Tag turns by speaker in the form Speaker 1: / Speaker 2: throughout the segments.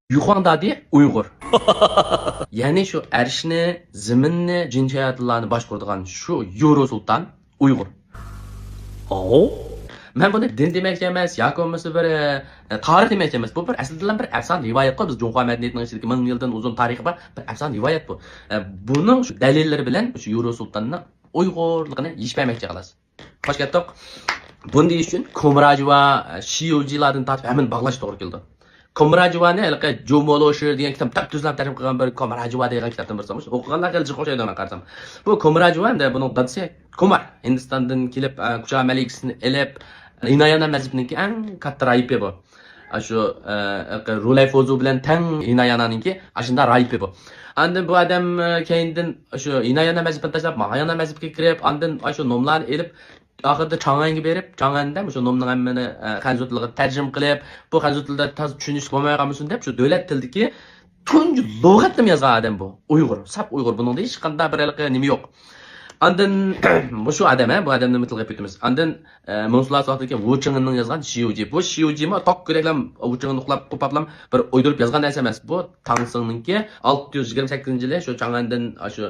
Speaker 1: Yuxandadi Uyg'ur. Ya'ni shu arshni, ziminni, jinchayatlarni boshqaradigan shu Yoro Sultan Uyg'ur. Men buni din demek emas, yoki bo'lmasa bir tarix demek emas. Bu bir aslida bir afson rivoyat biz Junxo madaniyatining ichidagi 1000 yildan uzun tarixi bor. Bir afson rivoyat bu. Buning shu dalillari bilan shu Yoro Sultanning Uyg'urligini yishmaymoqchi qilasiz. Xo'sh ketdik. Bunday uchun Komrajva Shiyujilardan tortib hamon bog'lash to'g'ri keldi. Komrajvani halqa Jomoloshir degan kitob tuzlab tarjima qilgan bir Komrajva degan kitobdan bilsangiz, o'qiganlar qilib qo'shaydi ona qarsam. Bu Komrajva hamda buning dadisi Komar Hindistondan kelib Kucha Malikisini elib Hinayana mazhabininki eng katta rayibi bu. Shu Rulay Fozu bilan tang Hinayananiki ashunda rayibi bu. Andan bu odam keyindan shu Hinayana mazhabini tashlab Mahayana mazhabiga kirib, andan shu nomlarni elib oxirida Chang'anga berib, Chang'anda shu nomning hammani xanzu tiliga tarjima qilib, bu xanzu tilda toz tushunish bo'lmagan bo'lsin deb shu davlat tilidagi tunji lug'atni yozgan odam bu. Uyg'ur, sap Uyg'ur. Buningda hech qanday bir nima yo'q. Andan shu odam, bu odamni mitilga ketamiz. Andan Monsular soatidagi Wu Cheng'ning yozgan Shiyuji. Bu Shiyuji ma tok keraklam Wu Cheng'ni uxlab qo'paplam bir o'ydirib yozgan narsa emas. Bu Tangsingningki 628-yili shu Chang'andan shu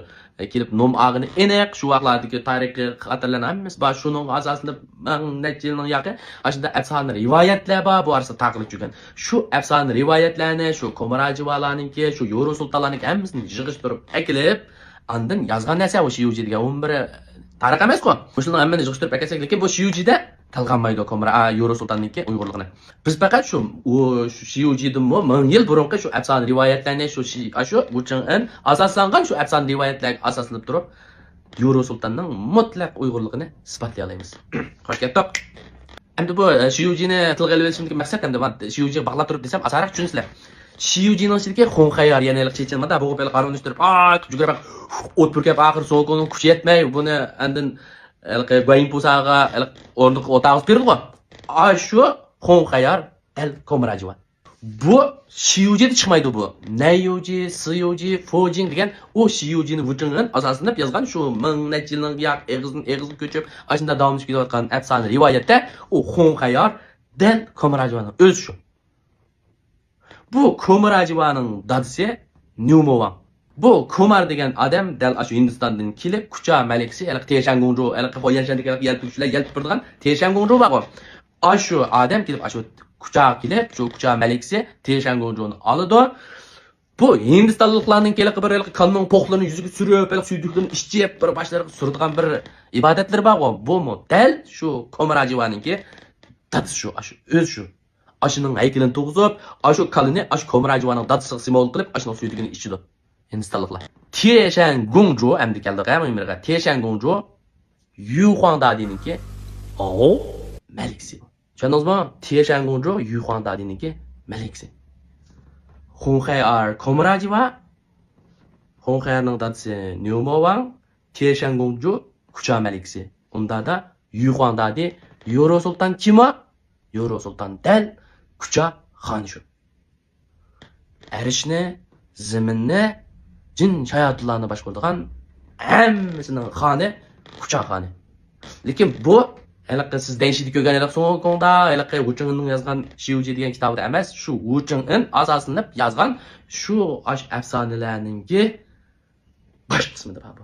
Speaker 1: kelib nom og'ini aniq shu vaqtlardagi tarixiy xatarlarni hammasi bor. Shuning asosida necha yoqi ashunda afsona rivoyatlar bor. Bu orasida taqlid yurgan. Shu afsona rivoyatlarni, shu Komarajivalarningki, shu Yoro Sultonlarning hammasini yig'ishtirib akilib Andan yazgan narsa o Shiyuji degan 11 tarix emas-ku. Shuni hammani yig'ishtirib akasak, lekin bu Shiyujida talg'anmaydi Komra Yoro Sultonninki Uyg'urligini. Biz faqat shu Shiyujidan 1000 yil burungi shu afsona rivoyatlarni shu Wucheng'in asoslangan shu afsona rivoyatlarga asoslanib turib Yoro Sultonning mutlaq Uyg'urligini isbotlay olamiz. Xo'sh ketdik. Endi bu Shiyujini tilga olib olishimdagi maqsad endi Shiyujiga bog'lab turib desam asaroq tushunsizlar. Shiyujining ichidagi Xonxayar ya'ni chechenmada bu qo'pel qarinishtirib, jugrab o't purkab oxir so'lqoning kuchi yetmay buni andin Guayin Pusaga o'rniq o'tag'iz berdi-ku. Shu Xonxayar el Komrajva. Bu Shiyujida chiqmaydi bu. Nayuji, Siyuji, Fojing degan o Shiyujini Wucheng'in asoslanib yozgan shu 1000 necha yilning yoq eg'izni ko'chib, ashunda davom etib kelayotgan afsona rivoyatda u Xonxayar del Komrajvaning o'zi shu. Bu Komarajivaning dadisi Nyumovang. Bu Komar degan odam dal shu Hindistondan kelib Kucha Malikisi, Teshangunjo, Qo'yanshandagi yalpishlar yalpib turgan Teshangunjo bor. Shu odam kelib shu Kucha kelib, shu Kucha Malikisi Teshangunjoni oladi. Bu Hindistonliklarning kelib bir qonun po'qlarini yuziga surib, suyduklarni ishchib, bir boshlariga suradigan bir ibodatlar bor. Bu dal shu Komarajivaninki dadisi shu, o'zi shu. Ashuning haykalini tug'izib, ashu kalini ashu Komrajvaning dadisiga simol qilib, ashuning suydigini ichidi. Hindistonliklar. Teshangunjo endi keldi qaymimirga. Teshangunjo Yuxandadiniki Maliksi. Tushundingizmi? Teshangunjo Yuxandadiniki Maliksi. Xonxayar Komrajva Xonxayarning dadisi Nyumovang, Teshangunjo Kucha Maliksi. Unda da Yuxandadi Yoro Sultan kima? Yoro Sultan dal Kucha xon shu. Arishni, ziminni, jin shayotlarni boshqaradigan hammasining xoni Kucha xoni. Lekin bu haliqi siz denshida ko'rganingiz so'ngda haliqi Wucheng'in yozgan Shiyuji degan kitobda emas, shu Wucheng'in asoslanib yozgan shu afsonalarningki bosh qismida bu.